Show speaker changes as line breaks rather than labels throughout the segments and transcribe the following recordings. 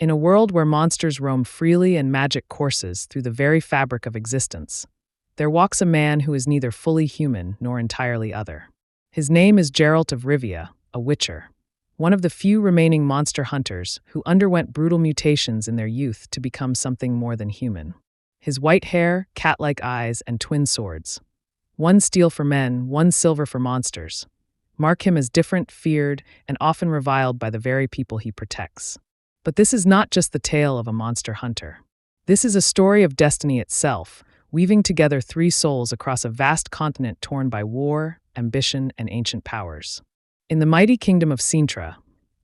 In a world where monsters roam freely and magic courses through the very fabric of existence, there walks a man who is neither fully human nor entirely other. His name is Geralt of Rivia, a witcher, one of the few remaining monster hunters who underwent brutal mutations in their youth to become something more than human. His white hair, cat-like eyes, and twin swords, one steel for men, one silver for monsters, mark him as different, feared, and often reviled by the very people he protects. But this is not just the tale of a monster hunter. This is a story of destiny itself, weaving together three souls across a vast continent torn by war, ambition, and ancient powers. In the mighty kingdom of Cintra,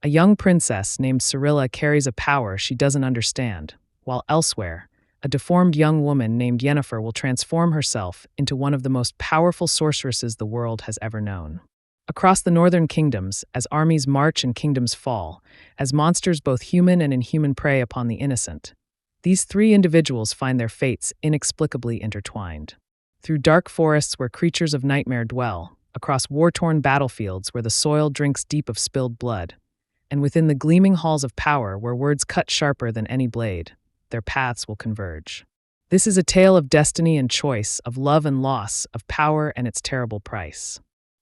a young princess named Cirilla carries a power she doesn't understand, while elsewhere, a deformed young woman named Yennefer will transform herself into one of the most powerful sorceresses the world has ever known. Across the northern kingdoms, as armies march and kingdoms fall, as monsters both human and inhuman prey upon the innocent, these three individuals find their fates inexplicably intertwined. Through dark forests where creatures of nightmare dwell, across war-torn battlefields where the soil drinks deep of spilled blood, and within the gleaming halls of power where words cut sharper than any blade, their paths will converge. This is a tale of destiny and choice, of love and loss, of power and its terrible price.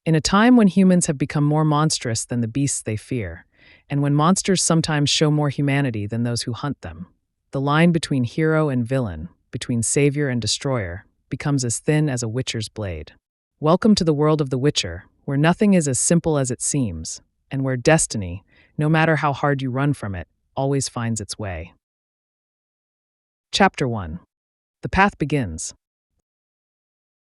In a time when humans have become more monstrous than the beasts they fear, and when monsters sometimes show more humanity than those who hunt them, the line between hero and villain, between savior and destroyer, becomes as thin as a witcher's blade. Welcome to the world of the Witcher, where nothing is as simple as it seems, and where destiny, no matter how hard you run from it, always finds its way. Chapter 1. The path begins.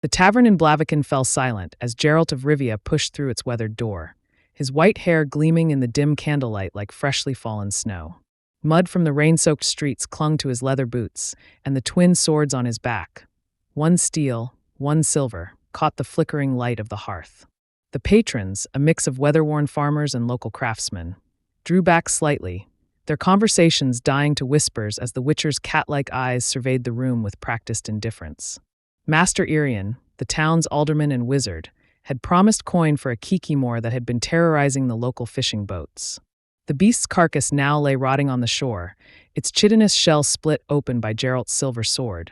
The tavern in Blavin fell silent as Geralt of Rivia pushed through its weathered door, his white hair gleaming in the dim candlelight like freshly fallen snow. Mud from the rain-soaked streets clung to his leather boots, and the twin swords on his back, one steel, one silver, caught the flickering light of the hearth. The patrons, a mix of weather-worn farmers and local craftsmen, drew back slightly, their conversations dying to whispers as the Witcher's cat-like eyes surveyed the room with practiced indifference. Master Irian, the town's alderman and wizard, had promised coin for a kikimor that had been terrorizing the local fishing boats. The beast's carcass now lay rotting on the shore, its chitinous shell split open by Geralt's silver sword,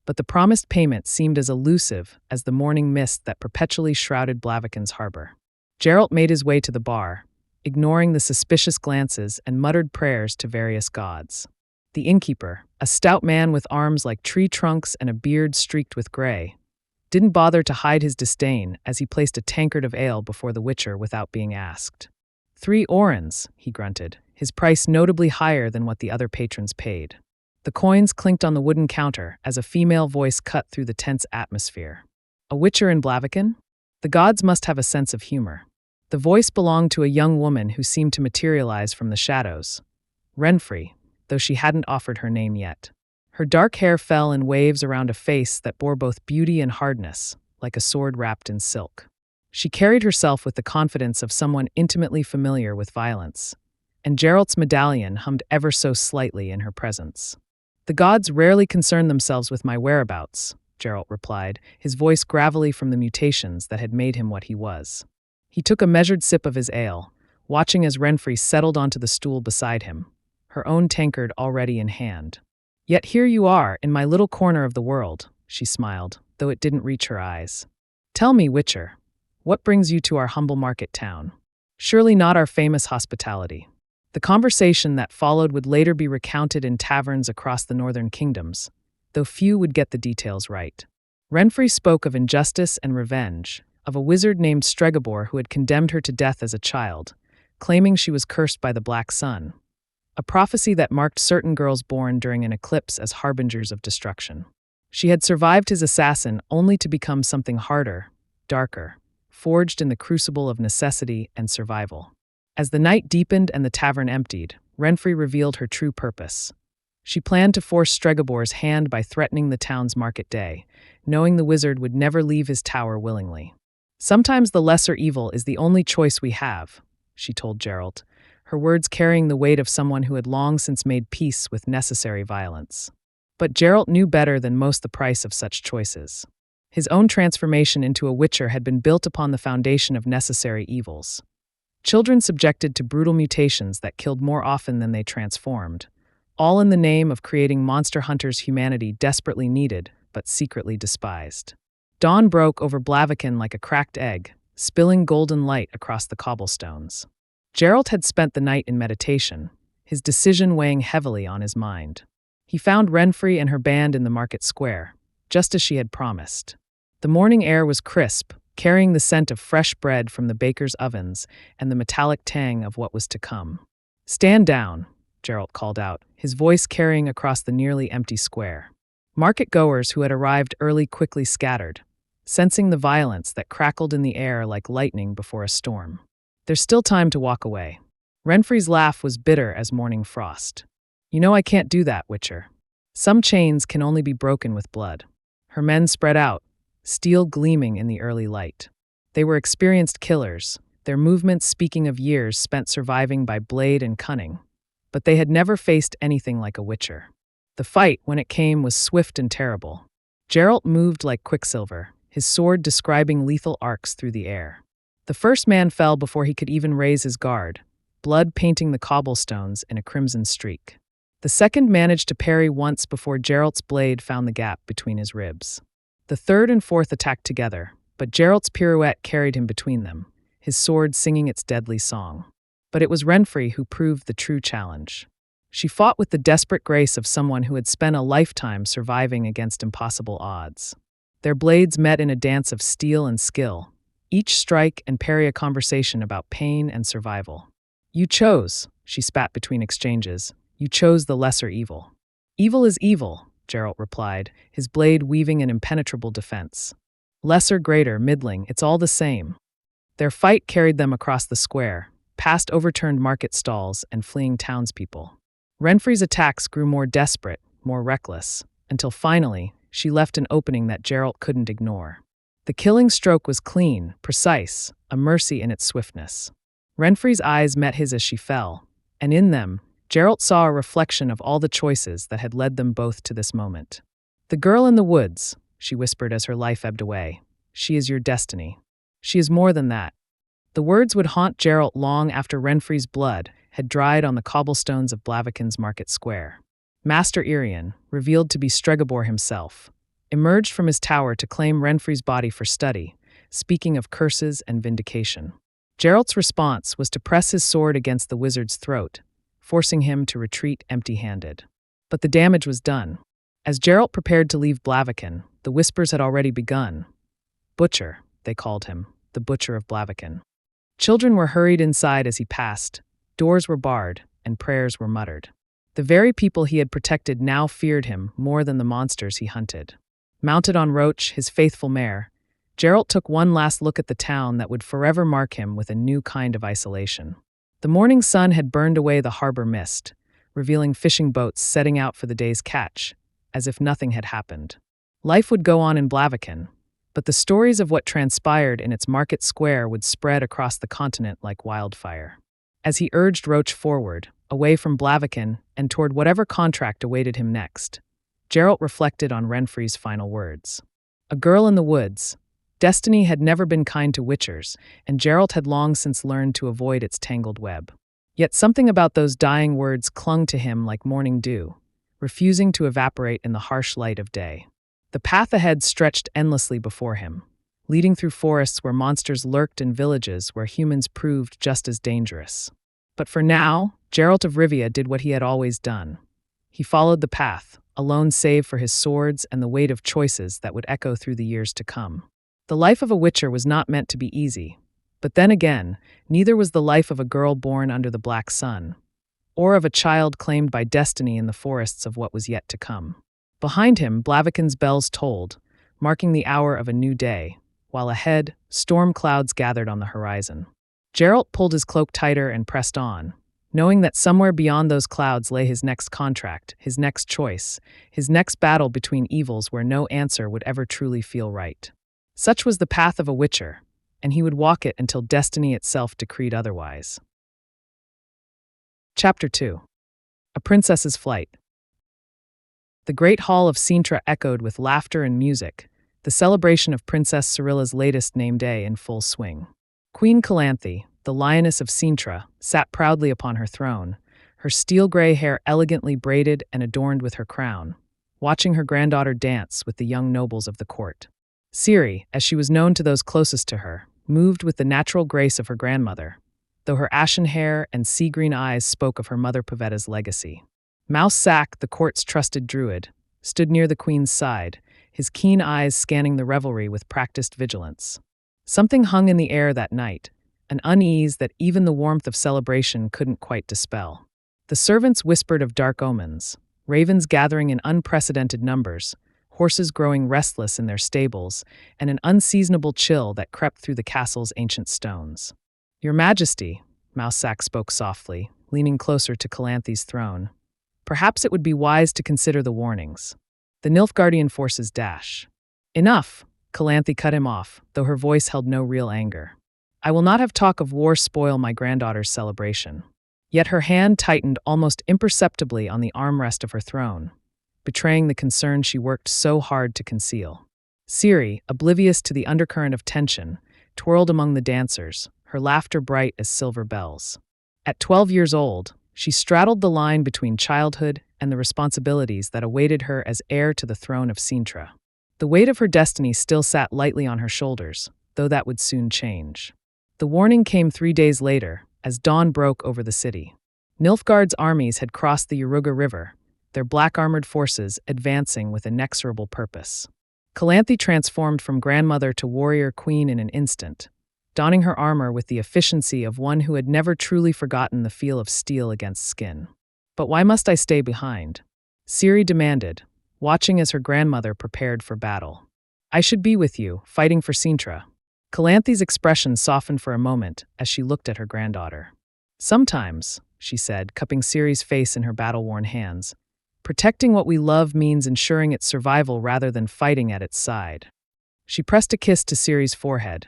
but the promised payment seemed as elusive as the morning mist that perpetually shrouded Blaviken's harbor. Geralt made his way to the bar, ignoring the suspicious glances and muttered prayers to various gods. The innkeeper, a stout man with arms like tree trunks and a beard streaked with gray, didn't bother to hide his disdain as he placed a tankard of ale before the Witcher without being asked. 3 orens, he grunted, his price notably higher than what the other patrons paid. The coins clinked on the wooden counter as a female voice cut through the tense atmosphere. A Witcher in Blaviken? The gods must have a sense of humor. The voice belonged to a young woman who seemed to materialize from the shadows. Renfrey, though she hadn't offered her name yet. Her dark hair fell in waves around a face that bore both beauty and hardness, like a sword wrapped in silk. She carried herself with the confidence of someone intimately familiar with violence, and Geralt's medallion hummed ever so slightly in her presence. The gods rarely concern themselves with my whereabouts, Geralt replied, his voice gravelly from the mutations that had made him what he was. He took a measured sip of his ale, watching as Renfrey settled onto the stool beside him, her own tankard already in hand. Yet here you are, in my little corner of the world, she smiled, though it didn't reach her eyes. Tell me, Witcher, what brings you to our humble market town? Surely not our famous hospitality. The conversation that followed would later be recounted in taverns across the northern kingdoms, though few would get the details right. Renfrey spoke of injustice and revenge, of a wizard named Stregobor who had condemned her to death as a child, claiming she was cursed by the Black Sun, a prophecy that marked certain girls born during an eclipse as harbingers of destruction. She had survived his assassin only to become something harder, darker, forged in the crucible of necessity and survival. As the night deepened and the tavern emptied, Renfrey revealed her true purpose. She planned to force Stregobor's hand by threatening the town's market day, knowing the wizard would never leave his tower willingly. Sometimes the lesser evil is the only choice we have, she told Geralt, her words carrying the weight of someone who had long since made peace with necessary violence. But Geralt knew better than most the price of such choices. His own transformation into a witcher had been built upon the foundation of necessary evils. Children subjected to brutal mutations that killed more often than they transformed, all in the name of creating monster hunters humanity desperately needed, but secretly despised. Dawn broke over Blaviken like a cracked egg, spilling golden light across the cobblestones. Geralt had spent the night in meditation, his decision weighing heavily on his mind. He found Renfri and her band in the market square, just as she had promised. The morning air was crisp, carrying the scent of fresh bread from the baker's ovens and the metallic tang of what was to come. "Stand down," Geralt called out, his voice carrying across the nearly empty square. Market-goers who had arrived early quickly scattered, sensing the violence that crackled in the air like lightning before a storm. "There's still time to walk away." Renfri's laugh was bitter as morning frost. "You know I can't do that, Witcher. Some chains can only be broken with blood." Her men spread out, steel gleaming in the early light. They were experienced killers, their movements speaking of years spent surviving by blade and cunning. But they had never faced anything like a Witcher. The fight, when it came, was swift and terrible. Geralt moved like quicksilver, his sword describing lethal arcs through the air. The first man fell before he could even raise his guard, blood painting the cobblestones in a crimson streak. The second managed to parry once before Geralt's blade found the gap between his ribs. The third and fourth attacked together, but Geralt's pirouette carried him between them, his sword singing its deadly song. But it was Renfri who proved the true challenge. She fought with the desperate grace of someone who had spent a lifetime surviving against impossible odds. Their blades met in a dance of steel and skill, each strike and parry a conversation about pain and survival. "You chose," she spat between exchanges, "you chose the lesser evil." "Evil is evil," Geralt replied, his blade weaving an impenetrable defense. "Lesser, greater, middling, it's all the same." Their fight carried them across the square, past overturned market stalls and fleeing townspeople. Renfri's attacks grew more desperate, more reckless, until finally, she left an opening that Geralt couldn't ignore. The killing stroke was clean, precise, a mercy in its swiftness. Renfri's eyes met his as she fell, and in them, Geralt saw a reflection of all the choices that had led them both to this moment. "The girl in the woods," she whispered as her life ebbed away. "She is your destiny. She is more than that." The words would haunt Geralt long after Renfri's blood had dried on the cobblestones of Blaviken's market square. Master Irian, revealed to be Stregobor himself, emerged from his tower to claim Renfri's body for study, speaking of curses and vindication. Geralt's response was to press his sword against the wizard's throat, forcing him to retreat empty-handed. But the damage was done. As Geralt prepared to leave Blaviken, the whispers had already begun. "Butcher," they called him, the Butcher of Blaviken. Children were hurried inside as he passed, doors were barred, and prayers were muttered. The very people he had protected now feared him more than the monsters he hunted. Mounted on Roach, his faithful mare, Geralt took one last look at the town that would forever mark him with a new kind of isolation. The morning sun had burned away the harbor mist, revealing fishing boats setting out for the day's catch, as if nothing had happened. Life would go on in Blaviken, but the stories of what transpired in its market square would spread across the continent like wildfire. As he urged Roach forward, away from Blaviken and toward whatever contract awaited him next, Geralt reflected on Renfri's final words. A girl in the woods. Destiny had never been kind to witchers, and Geralt had long since learned to avoid its tangled web. Yet something about those dying words clung to him like morning dew, refusing to evaporate in the harsh light of day. The path ahead stretched endlessly before him, leading through forests where monsters lurked and villages where humans proved just as dangerous. But for now, Geralt of Rivia did what he had always done. He followed the path, alone save for his swords and the weight of choices that would echo through the years to come. The life of a witcher was not meant to be easy, but then again, neither was the life of a girl born under the black sun, or of a child claimed by destiny in the forests of what was yet to come. Behind him, Blaviken's bells tolled, marking the hour of a new day, while ahead, storm clouds gathered on the horizon. Geralt pulled his cloak tighter and pressed on, knowing that somewhere beyond those clouds lay his next contract, his next choice, his next battle between evils where no answer would ever truly feel right. Such was the path of a witcher, and he would walk it until destiny itself decreed otherwise. Chapter 2. A Princess's Flight. The great hall of Cintra echoed with laughter and music, the celebration of Princess Cirilla's latest name day in full swing. Queen Calanthe, the lioness of Cintra, sat proudly upon her throne, her her steel-gray hair elegantly braided and adorned with her crown, watching her granddaughter dance with the young nobles of the court. Ciri, as she was known to those closest to her, moved with the natural grace of her grandmother, though her ashen hair and sea-green eyes spoke of her mother Pavetta's legacy. Mouse Sack, the court's trusted druid, stood near the queen's side, his keen eyes scanning the revelry with practiced vigilance. Something hung in the air that night, an unease that even the warmth of celebration couldn't quite dispel. The servants whispered of dark omens, ravens gathering in unprecedented numbers, horses growing restless in their stables, and an unseasonable chill that crept through the castle's ancient stones. "Your Majesty," Mousesack spoke softly, leaning closer to Calanthe's throne, "perhaps it would be wise to consider the warnings. The Nilfgaardian forces dash." "Enough," Calanthe cut him off, though her voice held no real anger. "I will not have talk of war spoil my granddaughter's celebration." Yet her hand tightened almost imperceptibly on the armrest of her throne, betraying the concern she worked so hard to conceal. Ciri, oblivious to the undercurrent of tension, twirled among the dancers, her laughter bright as silver bells. At 12 years old, she straddled the line between childhood and the responsibilities that awaited her as heir to the throne of Cintra. The weight of her destiny still sat lightly on her shoulders, though that would soon change. The warning came 3 days later, as dawn broke over the city. Nilfgaard's armies had crossed the Yaruga River, their black-armored forces advancing with inexorable purpose. Calanthe transformed from grandmother to warrior queen in an instant, donning her armor with the efficiency of one who had never truly forgotten the feel of steel against skin. "But why must I stay behind?" Ciri demanded, watching as her grandmother prepared for battle. "I should be with you, fighting for Cintra." Calanthe's expression softened for a moment as she looked at her granddaughter. "Sometimes," she said, cupping Ciri's face in her battle-worn hands, "protecting what we love means ensuring its survival rather than fighting at its side." She pressed a kiss to Ciri's forehead,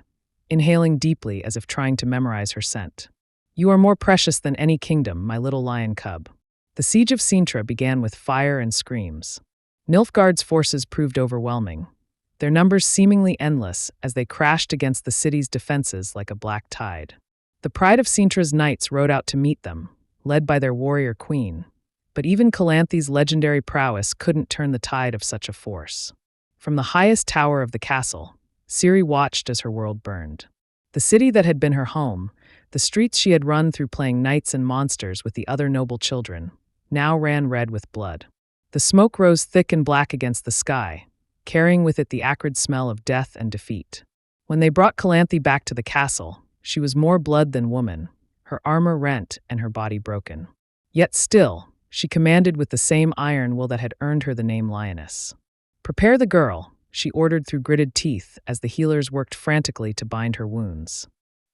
inhaling deeply as if trying to memorize her scent. "You are more precious than any kingdom, my little lion cub." The siege of Cintra began with fire and screams. Nilfgaard's forces proved overwhelming, their numbers seemingly endless as they crashed against the city's defenses like a black tide. The pride of Cintra's knights rode out to meet them, led by their warrior queen, but even Calanthe's legendary prowess couldn't turn the tide of such a force. From the highest tower of the castle, Ciri watched as her world burned. The city that had been her home, the streets she had run through playing knights and monsters with the other noble children, now ran red with blood. The smoke rose thick and black against the sky, carrying with it the acrid smell of death and defeat. When they brought Calanthe back to the castle, she was more blood than woman, her armor rent and her body broken. Yet still, she commanded with the same iron will that had earned her the name Lioness. "Prepare the girl," she ordered through gritted teeth as the healers worked frantically to bind her wounds.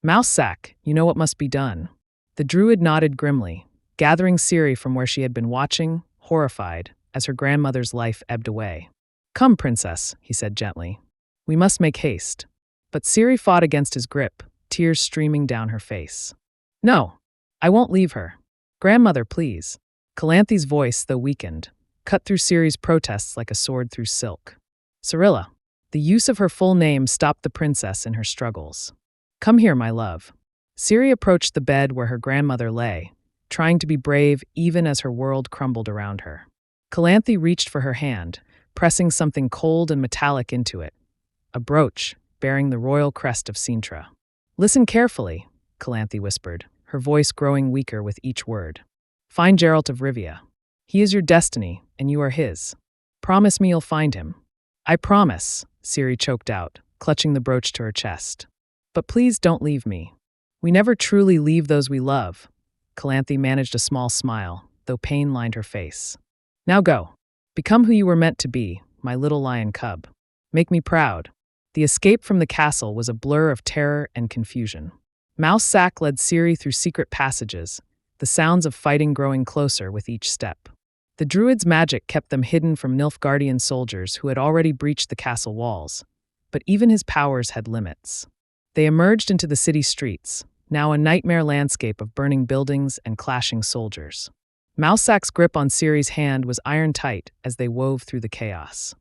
"Mousesack, you know what must be done." The druid nodded grimly, gathering Ciri from where she had been watching, horrified, as her grandmother's life ebbed away. "Come, princess," he said gently. "We must make haste." But Ciri fought against his grip, tears streaming down her face. "No, I won't leave her. Grandmother, please." Calanthe's voice, though weakened, cut through Ciri's protests like a sword through silk. "Cirilla." The use of her full name stopped the princess in her struggles. "Come here, my love." Ciri approached the bed where her grandmother lay, trying to be brave even as her world crumbled around her. Calanthe reached for her hand, pressing something cold and metallic into it, a brooch bearing the royal crest of Cintra. "Listen carefully," Calanthe whispered, her voice growing weaker with each word. "Find Geralt of Rivia. He is your destiny, and you are his. Promise me you'll find him." "I promise," Ciri choked out, clutching the brooch to her chest. "But please don't leave me. We never truly leave those we love." Calanthe managed a small smile, though pain lined her face. "Now go. Become who you were meant to be, my little lion cub. Make me proud." The escape from the castle was a blur of terror and confusion. Mousesack led Ciri through secret passages, the sounds of fighting growing closer with each step. The druid's magic kept them hidden from Nilfgaardian soldiers who had already breached the castle walls, but even his powers had limits. They emerged into the city streets, now a nightmare landscape of burning buildings and clashing soldiers. Mousesack's grip on Ciri's hand was iron-tight as they wove through the chaos.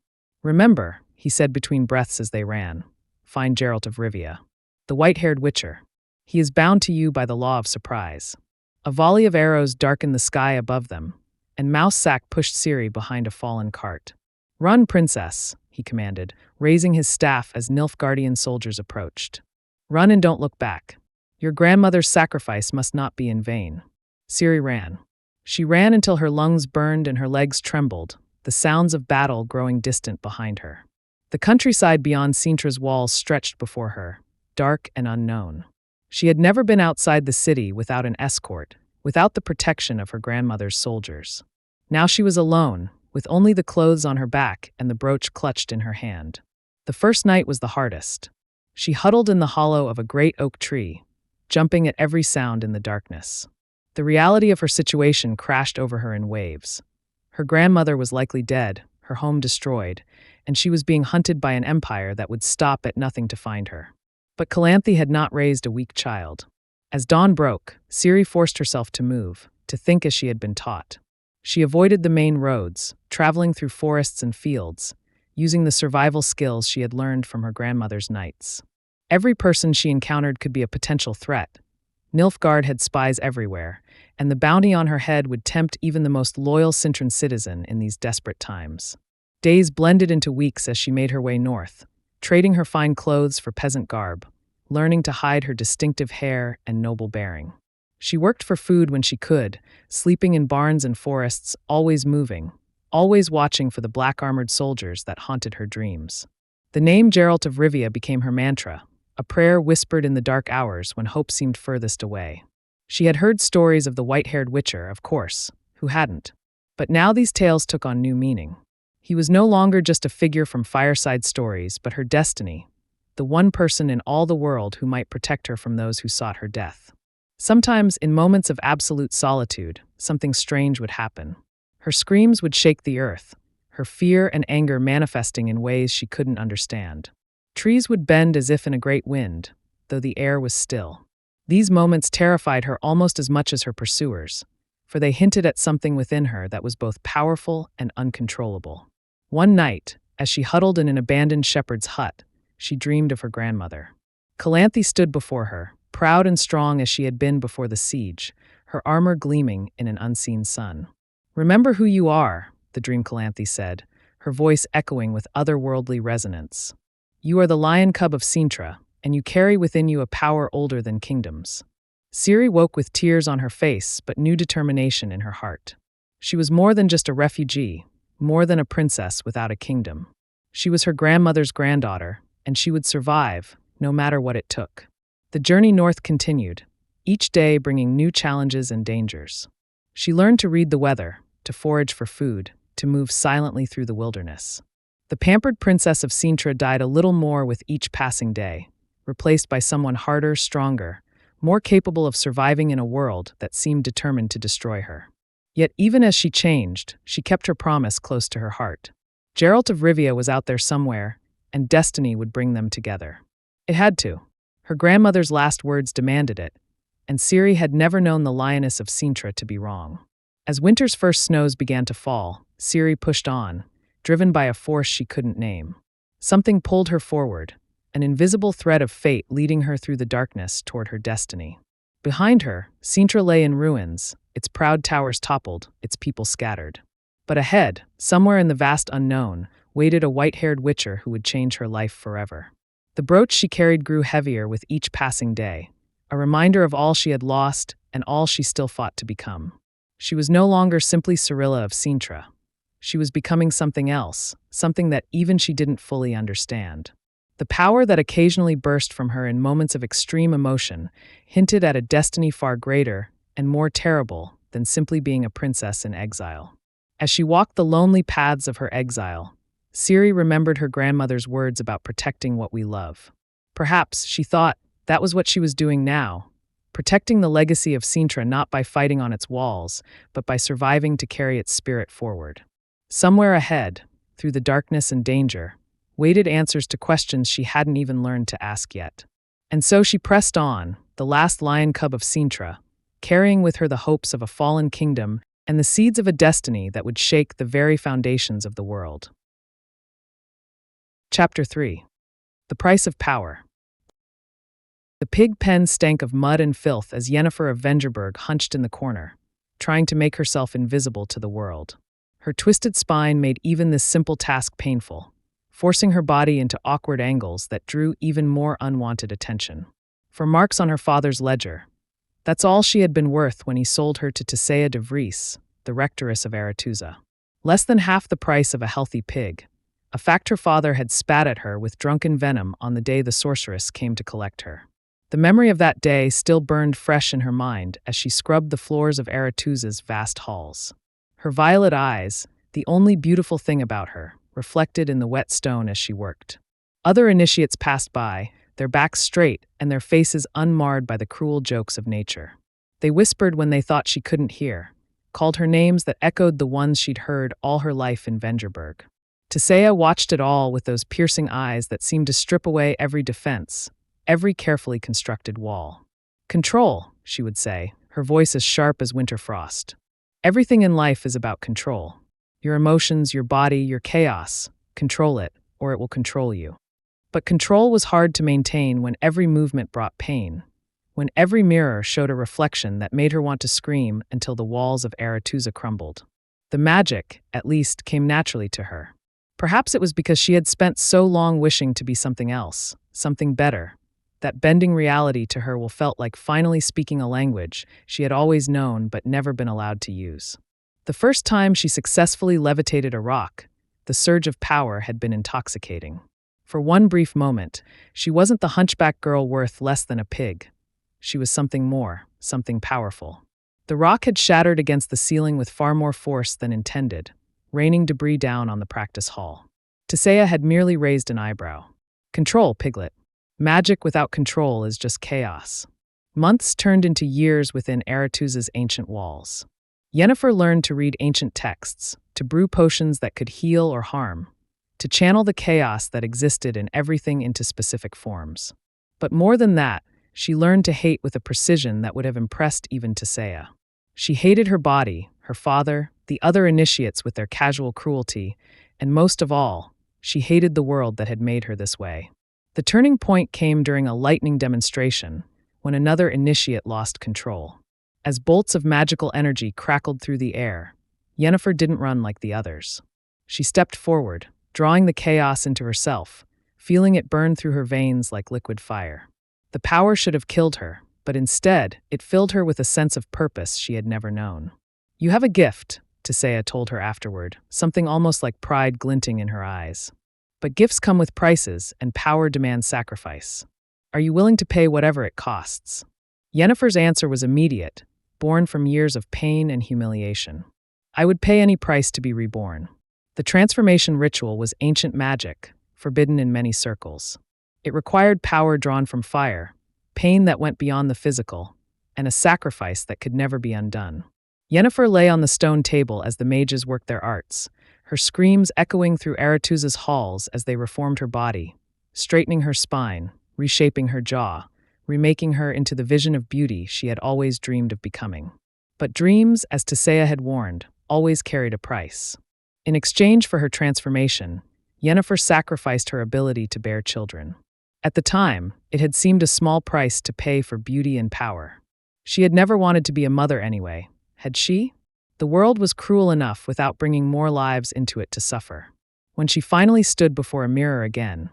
"Remember," he said between breaths as they ran, "find Geralt of Rivia, the white-haired witcher. He is bound to you by the law of surprise." A volley of arrows darkened the sky above them, and Mousesack pushed Ciri behind a fallen cart. "Run, princess," he commanded, raising his staff as Nilfgaardian soldiers approached. "Run and don't look back. Your grandmother's sacrifice must not be in vain." Ciri ran. She ran until her lungs burned and her legs trembled, the sounds of battle growing distant behind her. The countryside beyond Cintra's walls stretched before her, dark and unknown. She had never been outside the city without an escort, without the protection of her grandmother's soldiers. Now she was alone, with only the clothes on her back and the brooch clutched in her hand. The first night was the hardest. She huddled in the hollow of a great oak tree, jumping at every sound in the darkness. The reality of her situation crashed over her in waves. Her grandmother was likely dead, her home destroyed, and she was being hunted by an empire that would stop at nothing to find her. But Calanthe had not raised a weak child. As dawn broke, Ciri forced herself to move, to think as she had been taught. She avoided the main roads, traveling through forests and fields, using the survival skills she had learned from her grandmother's knights. Every person she encountered could be a potential threat. Nilfgaard had spies everywhere, and the bounty on her head would tempt even the most loyal Cintran citizen in these desperate times. Days blended into weeks as she made her way north, trading her fine clothes for peasant garb, learning to hide her distinctive hair and noble bearing. She worked for food when she could, sleeping in barns and forests, always moving, always watching for the black-armored soldiers that haunted her dreams. The name Geralt of Rivia became her mantra, a prayer whispered in the dark hours when hope seemed furthest away. She had heard stories of the white-haired witcher, of course, who hadn't? But now these tales took on new meaning. He was no longer just a figure from fireside stories, but her destiny, the one person in all the world who might protect her from those who sought her death. Sometimes, in moments of absolute solitude, something strange would happen. Her screams would shake the earth, her fear and anger manifesting in ways she couldn't understand. Trees would bend as if in a great wind, though the air was still. These moments terrified her almost as much as her pursuers, for they hinted at something within her that was both powerful and uncontrollable. One night, as she huddled in an abandoned shepherd's hut, she dreamed of her grandmother. Calanthe stood before her, proud and strong as she had been before the siege, her armor gleaming in an unseen sun. "Remember who you are," the dream Calanthe said, her voice echoing with otherworldly resonance. "You are the lion cub of Cintra, and you carry within you a power older than kingdoms." Ciri woke with tears on her face, but new determination in her heart. She was more than just a refugee, more than a princess without a kingdom. She was her grandmother's granddaughter, and she would survive, no matter what it took. The journey north continued, each day bringing new challenges and dangers. She learned to read the weather, to forage for food, to move silently through the wilderness. The pampered princess of Cintra died a little more with each passing day, replaced by someone harder, stronger, more capable of surviving in a world that seemed determined to destroy her. Yet even as she changed, she kept her promise close to her heart. Geralt of Rivia was out there somewhere, and destiny would bring them together. It had to. Her grandmother's last words demanded it, and Ciri had never known the lioness of Cintra to be wrong. As winter's first snows began to fall, Ciri pushed on, driven by a force she couldn't name. Something pulled her forward, an invisible thread of fate leading her through the darkness toward her destiny. Behind her, Cintra lay in ruins, its proud towers toppled, its people scattered. But ahead, somewhere in the vast unknown, waited a white-haired witcher who would change her life forever. The brooch she carried grew heavier with each passing day, a reminder of all she had lost and all she still fought to become. She was no longer simply Cirilla of Cintra. She was becoming something else, something that even she didn't fully understand. The power that occasionally burst from her in moments of extreme emotion hinted at a destiny far greater and more terrible than simply being a princess in exile. As she walked the lonely paths of her exile, Ciri remembered her grandmother's words about protecting what we love. Perhaps, she thought, that was what she was doing now, protecting the legacy of Cintra not by fighting on its walls, but by surviving to carry its spirit forward. Somewhere ahead, through the darkness and danger, waited answers to questions she hadn't even learned to ask yet. And so she pressed on, the last lion cub of Cintra, carrying with her the hopes of a fallen kingdom and the seeds of a destiny that would shake the very foundations of the world. Chapter 3. The Price of Power. The pig pen stank of mud and filth as Yennefer of Vengerberg hunched in the corner, trying to make herself invisible to the world. Her twisted spine made even this simple task painful, forcing her body into awkward angles that drew even more unwanted attention. For marks on her father's ledger, that's all she had been worth when he sold her to Tisea de Vries, the rectoress of Aretuza. Less than half the price of a healthy pig, a fact her father had spat at her with drunken venom on the day the sorceress came to collect her. The memory of that day still burned fresh in her mind as she scrubbed the floors of Aretuza's vast halls. Her violet eyes, the only beautiful thing about her, reflected in the wet stone as she worked. Other initiates passed by, their backs straight and their faces unmarred by the cruel jokes of nature. They whispered when they thought she couldn't hear, called her names that echoed the ones she'd heard all her life in Vengerberg. Tisea watched it all with those piercing eyes that seemed to strip away every defense, every carefully constructed wall. "Control," she would say, her voice as sharp as winter frost. "Everything in life is about control. Your emotions, your body, your chaos. Control it, or it will control you." But control was hard to maintain when every movement brought pain, when every mirror showed a reflection that made her want to scream until the walls of Aretuza crumbled. The magic, at least, came naturally to her. Perhaps it was because she had spent so long wishing to be something else, something better, that bending reality to her felt like finally speaking a language she had always known but never been allowed to use. The first time she successfully levitated a rock, the surge of power had been intoxicating. For one brief moment, she wasn't the hunchback girl worth less than a pig. She was something more, something powerful. The rock had shattered against the ceiling with far more force than intended, raining debris down on the practice hall. Tisea had merely raised an eyebrow. "Control, piglet. Magic without control is just chaos." Months turned into years within Aretuza's ancient walls. Yennefer learned to read ancient texts, to brew potions that could heal or harm, to channel the chaos that existed in everything into specific forms. But more than that, she learned to hate with a precision that would have impressed even Tisea. She hated her body, her father, the other initiates with their casual cruelty, and most of all, she hated the world that had made her this way. The turning point came during a lightning demonstration, when another initiate lost control. As bolts of magical energy crackled through the air, Yennefer didn't run like the others. She stepped forward, drawing the chaos into herself, feeling it burn through her veins like liquid fire. The power should have killed her, but instead, it filled her with a sense of purpose she had never known. "You have a gift," Tisea told her afterward, something almost like pride glinting in her eyes. "But gifts come with prices, and power demands sacrifice. Are you willing to pay whatever it costs?" Yennefer's answer was immediate, born from years of pain and humiliation. "I would pay any price to be reborn." The transformation ritual was ancient magic, forbidden in many circles. It required power drawn from fire, pain that went beyond the physical, and a sacrifice that could never be undone. Yennefer lay on the stone table as the mages worked their arts, her screams echoing through Aretuza's halls as they reformed her body, straightening her spine, reshaping her jaw, remaking her into the vision of beauty she had always dreamed of becoming. But dreams, as Tisea had warned, always carried a price. In exchange for her transformation, Yennefer sacrificed her ability to bear children. At the time, it had seemed a small price to pay for beauty and power. She had never wanted to be a mother anyway, had she? The world was cruel enough without bringing more lives into it to suffer. When she finally stood before a mirror again,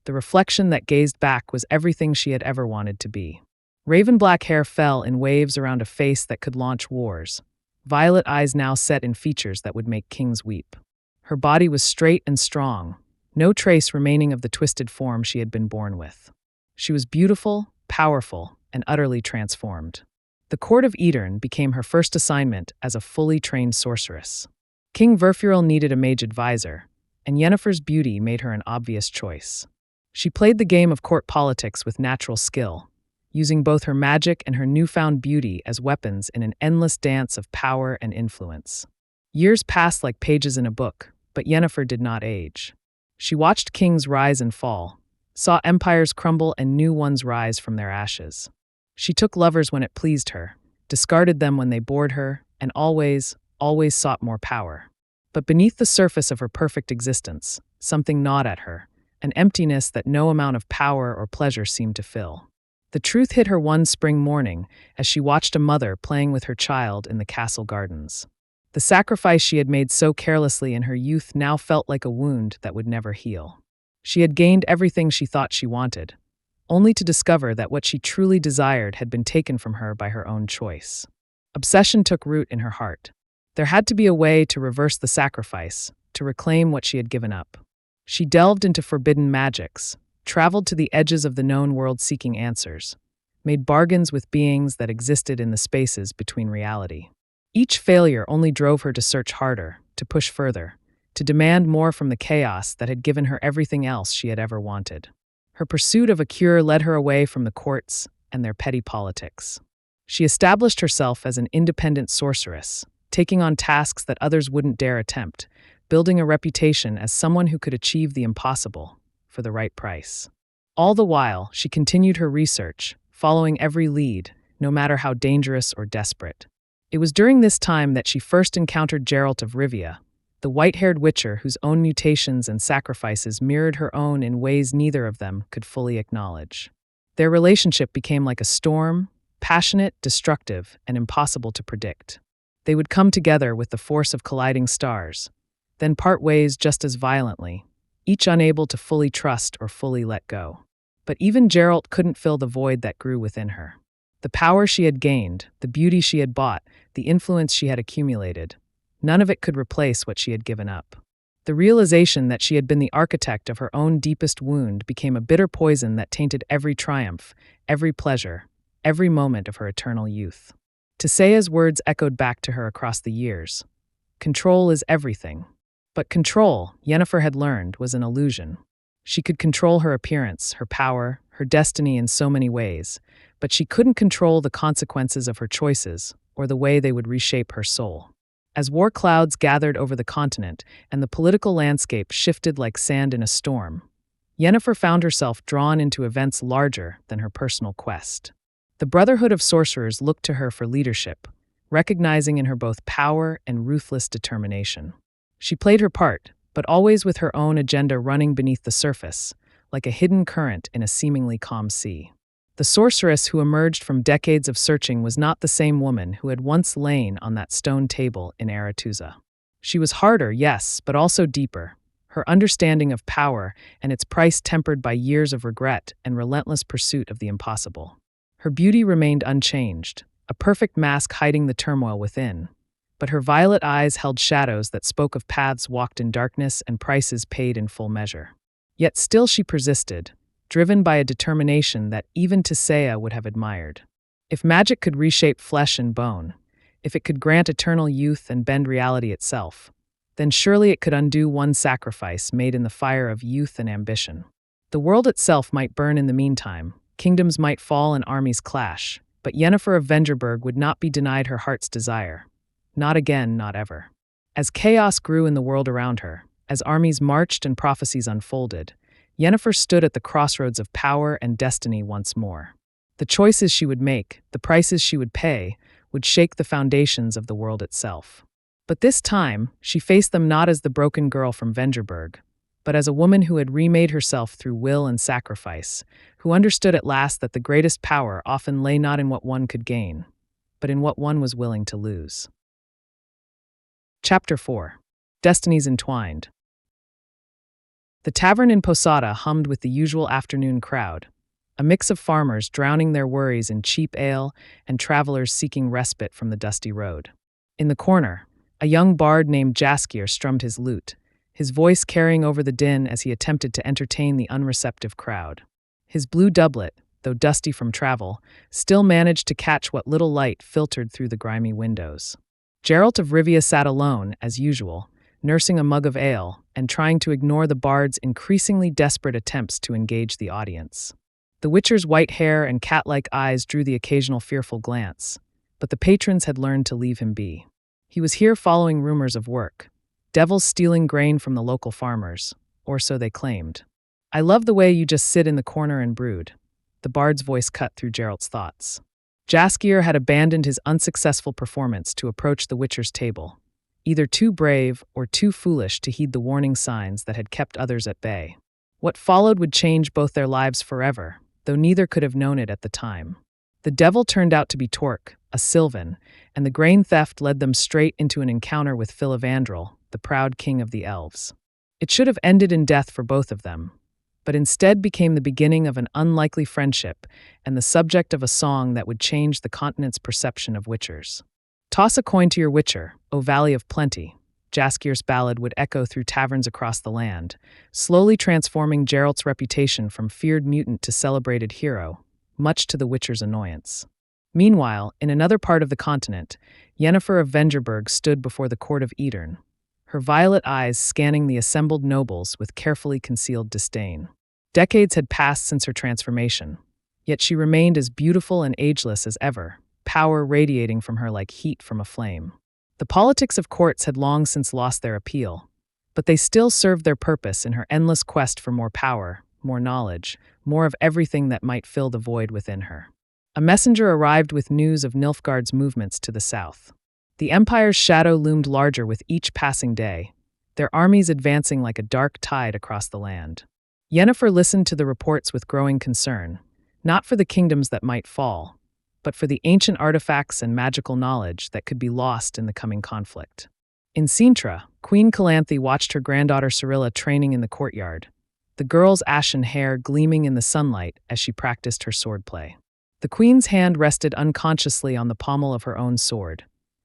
the reflection that gazed back was everything she had ever wanted to be. Raven black hair fell in waves around a face that could launch wars, violet eyes now set in features that would make kings weep. Her body was straight and strong, no trace remaining of the twisted form she had been born with. She was beautiful, powerful, and utterly transformed. The court of Teetering became her first assignment as a fully trained sorceress. King Verfuril needed a mage advisor, and Yennefer's beauty made her an obvious choice. She played the game of court politics with natural skill, using both her magic and her newfound beauty as weapons in an endless dance of power and influence. Years passed like pages in a book, but Yennefer did not age. She watched kings rise and fall, saw empires crumble and new ones rise from their ashes. She took lovers when it pleased her, discarded them when they bored her, and always sought more power. But beneath the surface of her perfect existence, something gnawed at her, an emptiness that no amount of power or pleasure seemed to fill. The truth hit her one spring morning as she watched a mother playing with her child in the castle gardens. The sacrifice she had made so carelessly in her youth now felt like a wound that would never heal. She had gained everything she thought she wanted, only to discover that what she truly desired had been taken from her by her own choice. Obsession took root in her heart. There had to be a way to reverse the sacrifice, to reclaim what she had given up. She delved into forbidden magics, traveled to the edges of the known world seeking answers, made bargains with beings that existed in the spaces between reality. Each failure only drove her to search harder, to push further, to demand more from the chaos that had given her everything else she had ever wanted. Her pursuit of a cure led her away from the courts and their petty politics. She established herself as an independent sorceress, taking on tasks that others wouldn't dare attempt, building a reputation as someone who could achieve the impossible for the right price. All the while, she continued her research, following every lead, no matter how dangerous or desperate. It was during this time that she first encountered Geralt of Rivia, the white-haired witcher whose own mutations and sacrifices mirrored her own in ways neither of them could fully acknowledge. Their relationship became like a storm, passionate, destructive, and impossible to predict. They would come together with the force of colliding stars, then part ways just as violently, each unable to fully trust or fully let go. But even Geralt couldn't fill the void that grew within her. The power she had gained, the beauty she had bought, the influence she had accumulated, none of it could replace what she had given up. The realization that she had been the architect of her own deepest wound became a bitter poison that tainted every triumph, every pleasure, every moment of her eternal youth. Tesea's words echoed back to her across the years. Control is everything. But control, Yennefer had learned, was an illusion. She could control her appearance, her power, her destiny in so many ways, but she couldn't control the consequences of her choices or the way they would reshape her soul. As war clouds gathered over the continent and the political landscape shifted like sand in a storm, Yennefer found herself drawn into events larger than her personal quest. The Brotherhood of Sorcerers looked to her for leadership, recognizing in her both power and ruthless determination. She played her part, but always with her own agenda running beneath the surface, like a hidden current in a seemingly calm sea. The sorceress who emerged from decades of searching was not the same woman who had once lain on that stone table in Aretuza. She was harder, yes, but also deeper, her understanding of power and its price tempered by years of regret and relentless pursuit of the impossible. Her beauty remained unchanged, a perfect mask hiding the turmoil within, but her violet eyes held shadows that spoke of paths walked in darkness and prices paid in full measure. Yet still she persisted, driven by a determination that even Tesea would have admired. If magic could reshape flesh and bone, if it could grant eternal youth and bend reality itself, then surely it could undo one sacrifice made in the fire of youth and ambition. The world itself might burn in the meantime, kingdoms might fall and armies clash, but Yennefer of Vengerberg would not be denied her heart's desire. Not again, not ever. As chaos grew in the world around her, as armies marched and prophecies unfolded, Yennefer stood at the crossroads of power and destiny once more. The choices she would make, the prices she would pay, would shake the foundations of the world itself. But this time, she faced them not as the broken girl from Vengerberg, but as a woman who had remade herself through will and sacrifice, who understood at last that the greatest power often lay not in what one could gain, but in what one was willing to lose. Chapter 4. Destinies Entwined. The tavern in Posada hummed with the usual afternoon crowd, a mix of farmers drowning their worries in cheap ale and travelers seeking respite from the dusty road. In the corner, a young bard named Jaskier strummed his lute, his voice carrying over the din as he attempted to entertain the unreceptive crowd. His blue doublet, though dusty from travel, still managed to catch what little light filtered through the grimy windows. Geralt of Rivia sat alone, as usual, nursing a mug of ale and trying to ignore the bard's increasingly desperate attempts to engage the audience. The witcher's white hair and cat-like eyes drew the occasional fearful glance, but the patrons had learned to leave him be. He was here following rumors of work, devils stealing grain from the local farmers, or so they claimed. "I love the way you just sit in the corner and brood," the bard's voice cut through Geralt's thoughts. Jaskier had abandoned his unsuccessful performance to approach the witcher's table, either too brave or too foolish to heed the warning signs that had kept others at bay. What followed would change both their lives forever, though neither could have known it at the time. The devil turned out to be Torque, a Sylvan, and the grain theft led them straight into an encounter with Filavandrel, the proud king of the elves. It should have ended in death for both of them, but instead became the beginning of an unlikely friendship and the subject of a song that would change the continent's perception of witchers. Toss a coin to your witcher, O Valley of Plenty. Jaskier's ballad would echo through taverns across the land, slowly transforming Geralt's reputation from feared mutant to celebrated hero, much to the witcher's annoyance. Meanwhile, in another part of the continent, Yennefer of Vengerberg stood before the court of Edern, her violet eyes scanning the assembled nobles with carefully concealed disdain. Decades had passed since her transformation, yet she remained as beautiful and ageless as ever, power radiating from her like heat from a flame. The politics of courts had long since lost their appeal, but they still served their purpose in her endless quest for more power, more knowledge, more of everything that might fill the void within her. A messenger arrived with news of Nilfgaard's movements to the south. The Empire's shadow loomed larger with each passing day, their armies advancing like a dark tide across the land. Yennefer listened to the reports with growing concern, not for the kingdoms that might fall, but for the ancient artifacts and magical knowledge that could be lost in the coming conflict. In Cintra, Queen Calanthe watched her granddaughter Cirilla training in the courtyard, the girl's ashen hair gleaming in the sunlight as she practiced her swordplay. The queen's hand rested unconsciously on the pommel of her own sword,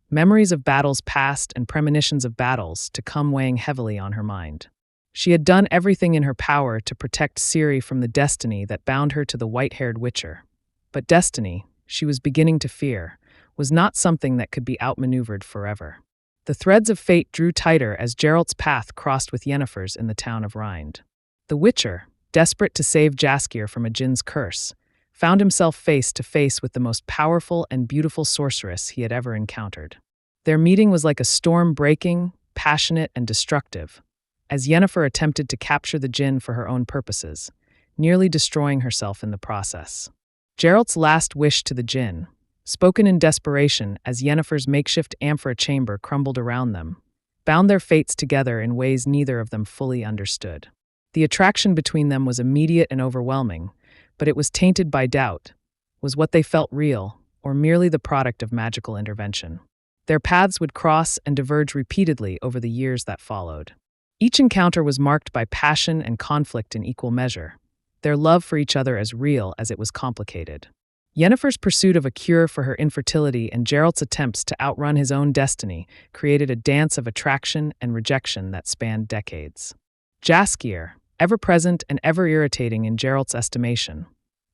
memories of battles past and premonitions of battles to come weighing heavily on her mind. She had done everything in her power to protect Ciri from the destiny that bound her to the white-haired witcher. But destiny, she was beginning to fear, was not something that could be outmaneuvered forever. The threads of fate drew tighter as Geralt's path crossed with Yennefer's in the town of Rind. The witcher, desperate to save Jaskier from a djinn's curse, found himself face to face with the most powerful and beautiful sorceress he had ever encountered. Their meeting was like a storm breaking, passionate, and destructive, as Yennefer attempted to capture the djinn for her own purposes, nearly destroying herself in the process. Geralt's last wish to the djinn, spoken in desperation as Yennefer's makeshift amphora chamber crumbled around them, bound their fates together in ways neither of them fully understood. The attraction between them was immediate and overwhelming, but it was tainted by doubt. Was what they felt real, or merely the product of magical intervention? Their paths would cross and diverge repeatedly over the years that followed. Each encounter was marked by passion and conflict in equal measure, their love for each other as real as it was complicated. Yennefer's pursuit of a cure for her infertility and Geralt's attempts to outrun his own destiny created a dance of attraction and rejection that spanned decades. Jaskier, ever-present and ever-irritating in Geralt's estimation,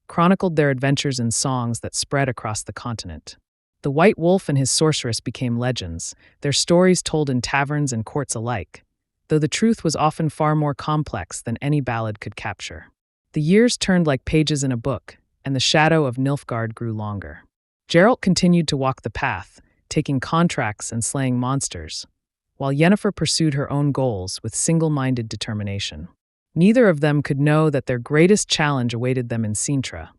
chronicled their adventures in songs that spread across the continent. The White Wolf and his sorceress became legends, their stories told in taverns and courts alike, though the truth was often far more complex than any ballad could capture. The years turned like pages in a book, and the shadow of Nilfgaard grew longer. Geralt continued to walk the path, taking contracts and slaying monsters, while Yennefer pursued her own goals with single-minded determination. Neither of them could know that their greatest challenge awaited them in Cintra,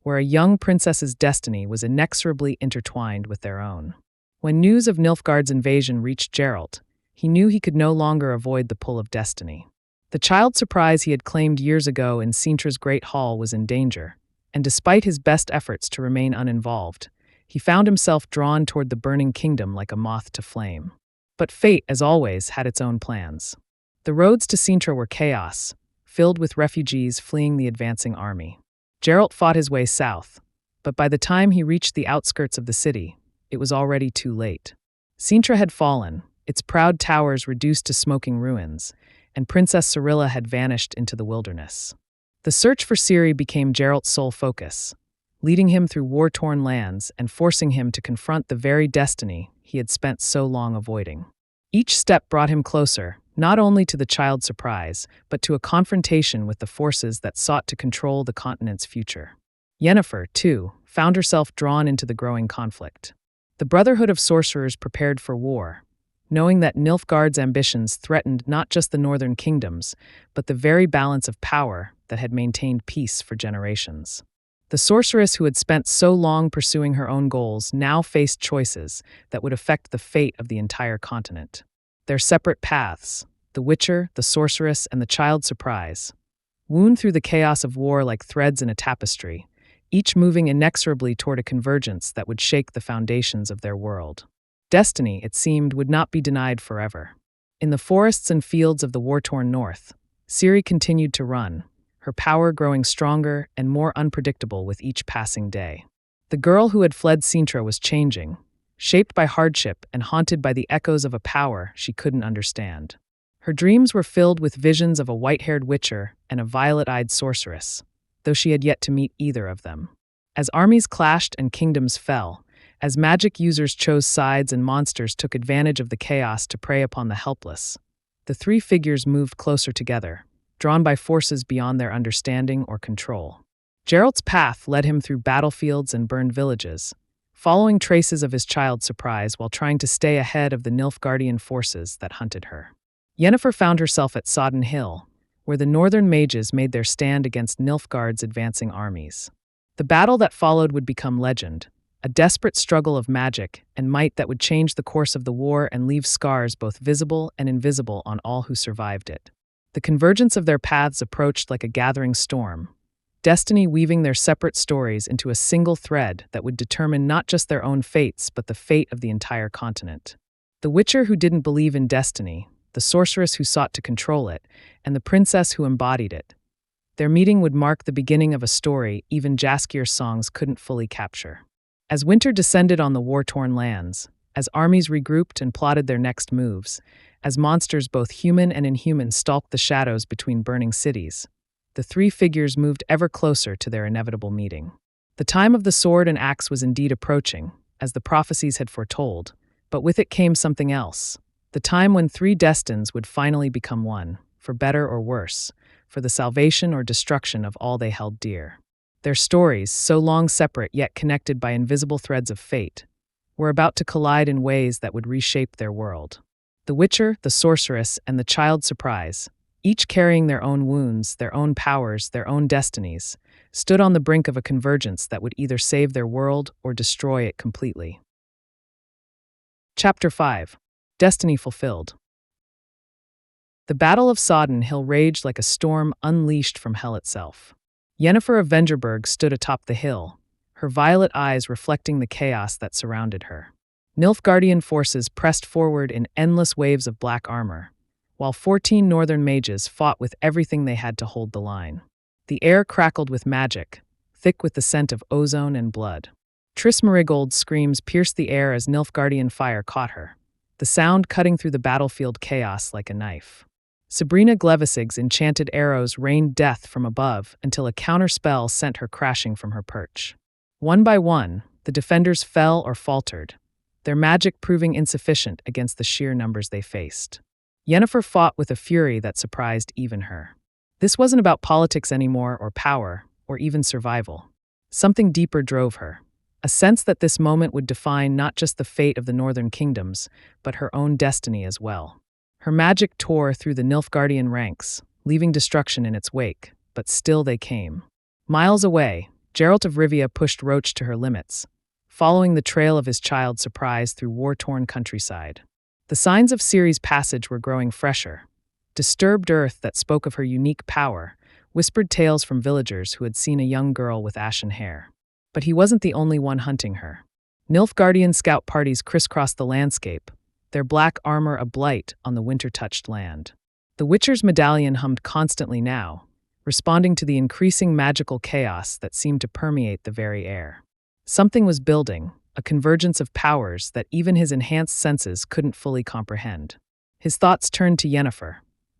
where a young princess's destiny was inexorably intertwined with their own. When news of Nilfgaard's invasion reached Geralt, he knew he could no longer avoid the pull of destiny. The child surprise he had claimed years ago in Cintra's Great Hall was in danger, and despite his best efforts to remain uninvolved, he found himself drawn toward the burning kingdom like a moth to flame. But fate, as always, had its own plans. The roads to Cintra were chaos, filled with refugees fleeing the advancing army. Geralt fought his way south, but by the time he reached the outskirts of the city, it was already too late. Cintra had fallen, its proud towers reduced to smoking ruins, and Princess Cirilla had vanished into the wilderness. The search for Ciri became Geralt's sole focus, leading him through war-torn lands and forcing him to confront the very destiny he had spent so long avoiding. Each step brought him closer, not only to the child's surprise, but to a confrontation with the forces that sought to control the continent's future. Yennefer, too, found herself drawn into the growing conflict. The Brotherhood of Sorcerers prepared for war, knowing that Nilfgaard's ambitions threatened not just the northern kingdoms, but the very balance of power that had maintained peace for generations. The sorceress who had spent so long pursuing her own goals now faced choices that would affect the fate of the entire continent. Their separate paths, the Witcher, the Sorceress, and the Child Surprise, wound through the chaos of war like threads in a tapestry, each moving inexorably toward a convergence that would shake the foundations of their world. Destiny, it seemed, would not be denied forever. In the forests and fields of the war-torn north, Ciri continued to run, her power growing stronger and more unpredictable with each passing day. The girl who had fled Cintra was changing, shaped by hardship and haunted by the echoes of a power she couldn't understand. Her dreams were filled with visions of a white-haired witcher and a violet-eyed sorceress, though she had yet to meet either of them. As armies clashed and kingdoms fell, as magic users chose sides and monsters took advantage of the chaos to prey upon the helpless, the three figures moved closer together, drawn by forces beyond their understanding or control. Geralt's path led him through battlefields and burned villages, following traces of his child's surprise while trying to stay ahead of the Nilfgaardian forces that hunted her. Yennefer found herself at Sodden Hill, where the northern mages made their stand against Nilfgaard's advancing armies. The battle that followed would become legend, a desperate struggle of magic and might that would change the course of the war and leave scars both visible and invisible on all who survived it. The convergence of their paths approached like a gathering storm, destiny weaving their separate stories into a single thread that would determine not just their own fates but the fate of the entire continent. The witcher who didn't believe in destiny, the sorceress who sought to control it, and the princess who embodied it. Their meeting would mark the beginning of a story even Jaskier's songs couldn't fully capture. As winter descended on the war-torn lands, as armies regrouped and plotted their next moves, as monsters both human and inhuman stalked the shadows between burning cities, the three figures moved ever closer to their inevitable meeting. The time of the sword and axe was indeed approaching, as the prophecies had foretold, but with it came something else. The time when three destinies would finally become one, for better or worse, for the salvation or destruction of all they held dear. Their stories, so long separate yet connected by invisible threads of fate, were about to collide in ways that would reshape their world. The witcher, the sorceress, and the child surprise, each carrying their own wounds, their own powers, their own destinies, stood on the brink of a convergence that would either save their world or destroy it completely. Chapter 5. Destiny Fulfilled. The Battle of Sodden Hill raged like a storm unleashed from hell itself. Yennefer of Vengerberg stood atop the hill, her violet eyes reflecting the chaos that surrounded her. Nilfgaardian forces pressed forward in endless waves of black armor, while 14 northern mages fought with everything they had to hold the line. The air crackled with magic, thick with the scent of ozone and blood. Triss Merigold's screams pierced the air as Nilfgaardian fire caught her, the sound cutting through the battlefield chaos like a knife. Sabrina Glevisig's enchanted arrows rained death from above until a counterspell sent her crashing from her perch. One by one, the defenders fell or faltered, their magic proving insufficient against the sheer numbers they faced. Yennefer fought with a fury that surprised even her. This wasn't about politics anymore, or power, or even survival. Something deeper drove her, a sense that this moment would define not just the fate of the northern kingdoms, but her own destiny as well. Her magic tore through the Nilfgaardian ranks, leaving destruction in its wake, but still they came. Miles away, Geralt of Rivia pushed Roach to her limits, following the trail of his child's surprise through war-torn countryside. The signs of Ciri's passage were growing fresher. Disturbed earth that spoke of her unique power, whispered tales from villagers who had seen a young girl with ashen hair. But he wasn't the only one hunting her. Nilfgaardian scout parties crisscrossed the landscape, their black armor a blight on the winter-touched land. The Witcher's medallion hummed constantly now, responding to the increasing magical chaos that seemed to permeate the very air. Something was building, a convergence of powers that even his enhanced senses couldn't fully comprehend. His thoughts turned to Yennefer,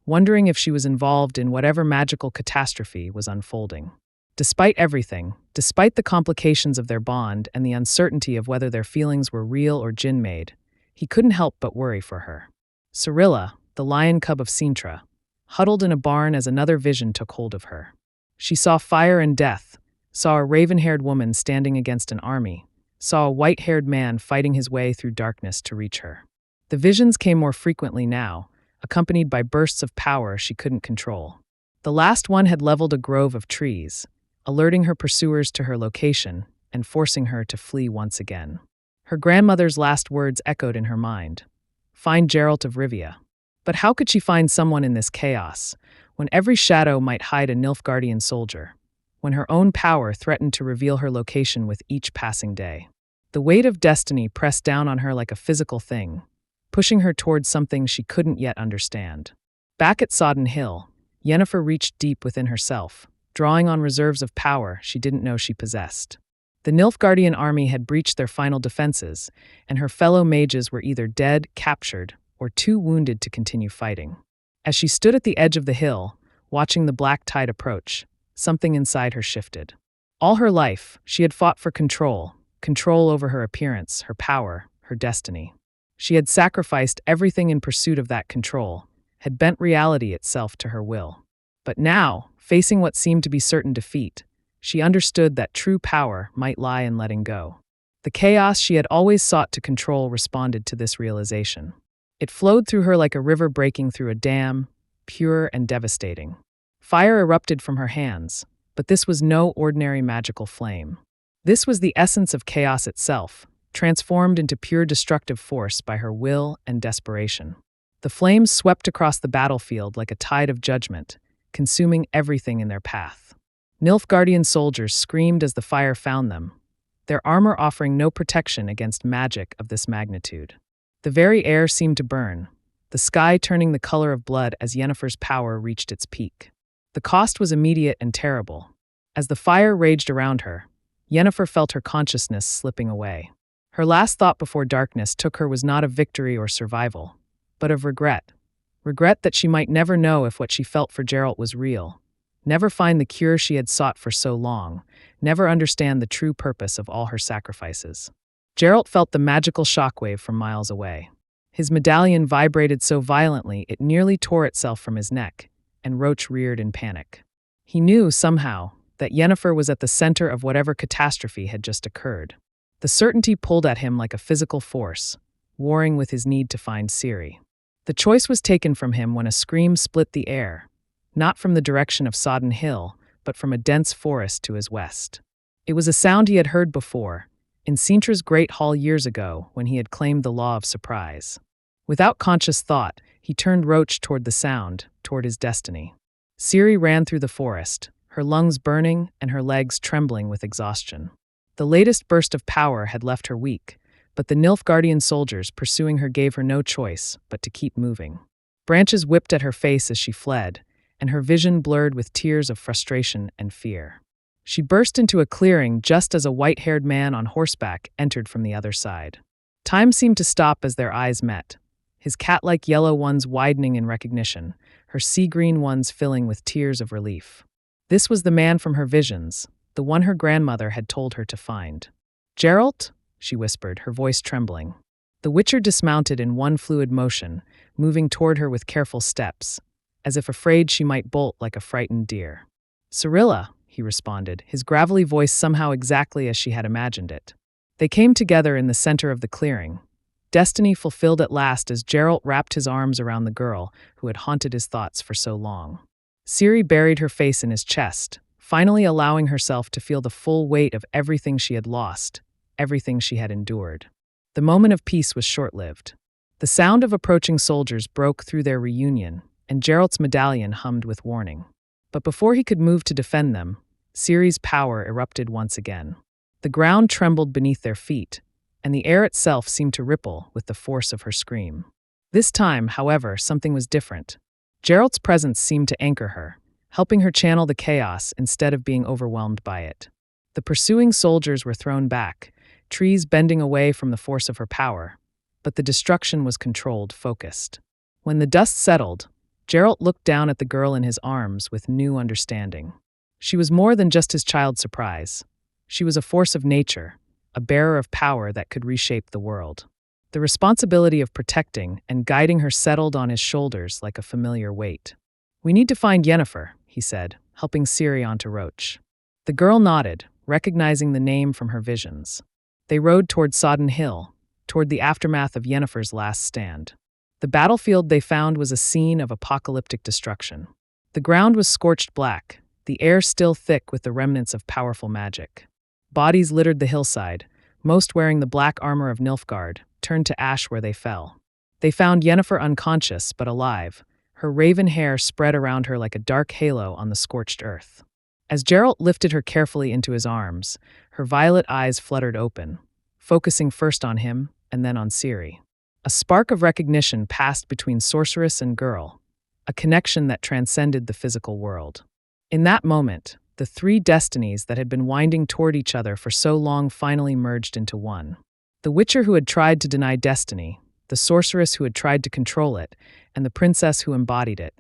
wondering if she was involved in whatever magical catastrophe was unfolding. Despite everything, despite the complications of their bond and the uncertainty of whether their feelings were real or djinn-made, he couldn't help but worry for her. Cirilla, the lion cub of Cintra, huddled in a barn as another vision took hold of her. She saw fire and death, saw a raven-haired woman standing against an army, saw a white-haired man fighting his way through darkness to reach her. The visions came more frequently now, accompanied by bursts of power she couldn't control. The last one had leveled a grove of trees, alerting her pursuers to her location and forcing her to flee once again. Her grandmother's last words echoed in her mind. Find Geralt of Rivia. But how could she find someone in this chaos, when every shadow might hide a Nilfgaardian soldier, when her own power threatened to reveal her location with each passing day. The weight of destiny pressed down on her like a physical thing, pushing her towards something she couldn't yet understand. Back at Sodden Hill, Yennefer reached deep within herself, drawing on reserves of power she didn't know she possessed. The Nilfgaardian army had breached their final defenses, and her fellow mages were either dead, captured, or too wounded to continue fighting. As she stood at the edge of the hill, watching the black tide approach, something inside her shifted. All her life, she had fought for control over her appearance, her power, her destiny. She had sacrificed everything in pursuit of that control, had bent reality itself to her will. But now, facing what seemed to be certain defeat, she understood that true power might lie in letting go. The chaos she had always sought to control responded to this realization. It flowed through her like a river breaking through a dam, pure and devastating. Fire erupted from her hands, but this was no ordinary magical flame. This was the essence of chaos itself, transformed into pure destructive force by her will and desperation. The flames swept across the battlefield like a tide of judgment, consuming everything in their path. Nilfgaardian soldiers screamed as the fire found them, their armor offering no protection against magic of this magnitude. The very air seemed to burn, the sky turning the color of blood as Yennefer's power reached its peak. The cost was immediate and terrible. As the fire raged around her, Yennefer felt her consciousness slipping away. Her last thought before darkness took her was not of victory or survival, but of regret. Regret that she might never know if what she felt for Geralt was real, never find the cure she had sought for so long, never understand the true purpose of all her sacrifices. Geralt felt the magical shockwave from miles away. His medallion vibrated so violently it nearly tore itself from his neck, and Roach reared in panic. He knew, somehow, that Yennefer was at the center of whatever catastrophe had just occurred. The certainty pulled at him like a physical force, warring with his need to find Ciri. The choice was taken from him when a scream split the air, not from the direction of Sodden Hill, but from a dense forest to his west. It was a sound he had heard before, in Cintra's great hall years ago when he had claimed the law of surprise. Without conscious thought, he turned Roach toward the sound, toward his destiny. Ciri ran through the forest, her lungs burning and her legs trembling with exhaustion. The latest burst of power had left her weak, but the Nilfgaardian soldiers pursuing her gave her no choice but to keep moving. Branches whipped at her face as she fled, and her vision blurred with tears of frustration and fear. She burst into a clearing just as a white-haired man on horseback entered from the other side. Time seemed to stop as their eyes met, his cat-like yellow ones widening in recognition, her sea-green ones filling with tears of relief. This was the man from her visions, the one her grandmother had told her to find. "Geralt?" she whispered, her voice trembling. The Witcher dismounted in one fluid motion, moving toward her with careful steps, as if afraid she might bolt like a frightened deer. "Cirilla," he responded, his gravelly voice somehow exactly as she had imagined it. They came together in the center of the clearing, destiny fulfilled at last as Geralt wrapped his arms around the girl who had haunted his thoughts for so long. Ciri buried her face in his chest, finally allowing herself to feel the full weight of everything she had lost, everything she had endured. The moment of peace was short-lived. The sound of approaching soldiers broke through their reunion, and Geralt's medallion hummed with warning. But before he could move to defend them, Ciri's power erupted once again. The ground trembled beneath their feet, and the air itself seemed to ripple with the force of her scream. This time, however, something was different. Geralt's presence seemed to anchor her, helping her channel the chaos instead of being overwhelmed by it. The pursuing soldiers were thrown back, trees bending away from the force of her power, but the destruction was controlled, focused. When the dust settled, Geralt looked down at the girl in his arms with new understanding. She was more than just his child surprise. She was a force of nature, a bearer of power that could reshape the world. The responsibility of protecting and guiding her settled on his shoulders like a familiar weight. "We need to find Yennefer," he said, helping Ciri onto Roach. The girl nodded, recognizing the name from her visions. They rode toward Sodden Hill, toward the aftermath of Yennefer's last stand. The battlefield they found was a scene of apocalyptic destruction. The ground was scorched black, the air still thick with the remnants of powerful magic. Bodies littered the hillside, most wearing the black armor of Nilfgaard, turned to ash where they fell. They found Yennefer unconscious but alive, her raven hair spread around her like a dark halo on the scorched earth. As Geralt lifted her carefully into his arms, her violet eyes fluttered open, focusing first on him and then on Ciri. A spark of recognition passed between sorceress and girl, a connection that transcended the physical world. In that moment, the three destinies that had been winding toward each other for so long finally merged into one. The witcher who had tried to deny destiny, the sorceress who had tried to control it, and the princess who embodied it,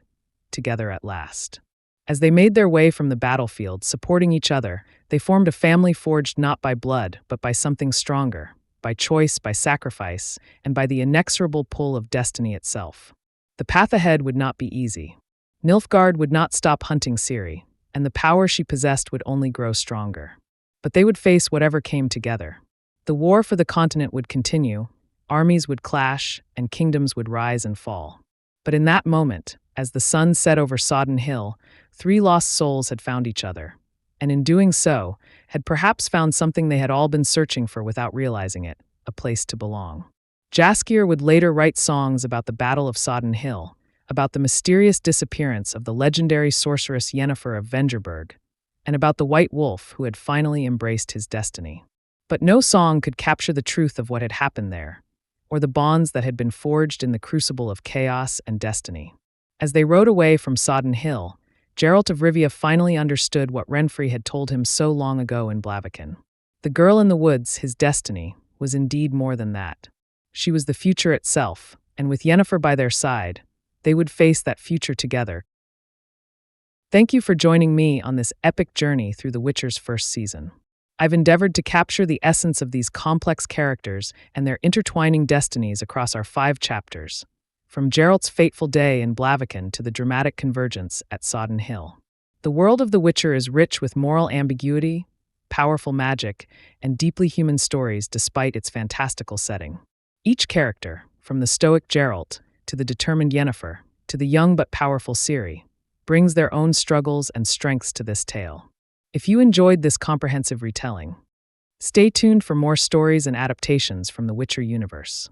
together at last. As they made their way from the battlefield, supporting each other, they formed a family forged not by blood, but by something stronger, by choice, by sacrifice, and by the inexorable pull of destiny itself. The path ahead would not be easy. Nilfgaard would not stop hunting Ciri, and the power she possessed would only grow stronger. But they would face whatever came together. The war for the continent would continue, armies would clash, and kingdoms would rise and fall. But in that moment, as the sun set over Sodden Hill, three lost souls had found each other, and in doing so, had perhaps found something they had all been searching for without realizing it, a place to belong. Jaskier would later write songs about the Battle of Sodden Hill, about the mysterious disappearance of the legendary sorceress Yennefer of Vengerberg, and about the White Wolf who had finally embraced his destiny. But no song could capture the truth of what had happened there, or the bonds that had been forged in the crucible of chaos and destiny. As they rode away from Sodden Hill, Geralt of Rivia finally understood what Renfri had told him so long ago in Blaviken. The girl in the woods, his destiny, was indeed more than that. She was the future itself, and with Yennefer by their side, they would face that future together. Thank you for joining me on this epic journey through The Witcher's first season. I've endeavored to capture the essence of these complex characters and their intertwining destinies across our 5 chapters, from Geralt's fateful day in Blaviken to the dramatic convergence at Sodden Hill. The world of The Witcher is rich with moral ambiguity, powerful magic, and deeply human stories despite its fantastical setting. Each character, from the stoic Geralt to the determined Yennefer to the young but powerful Ciri, brings their own struggles and strengths to this tale. If you enjoyed this comprehensive retelling, stay tuned for more stories and adaptations from the Witcher universe.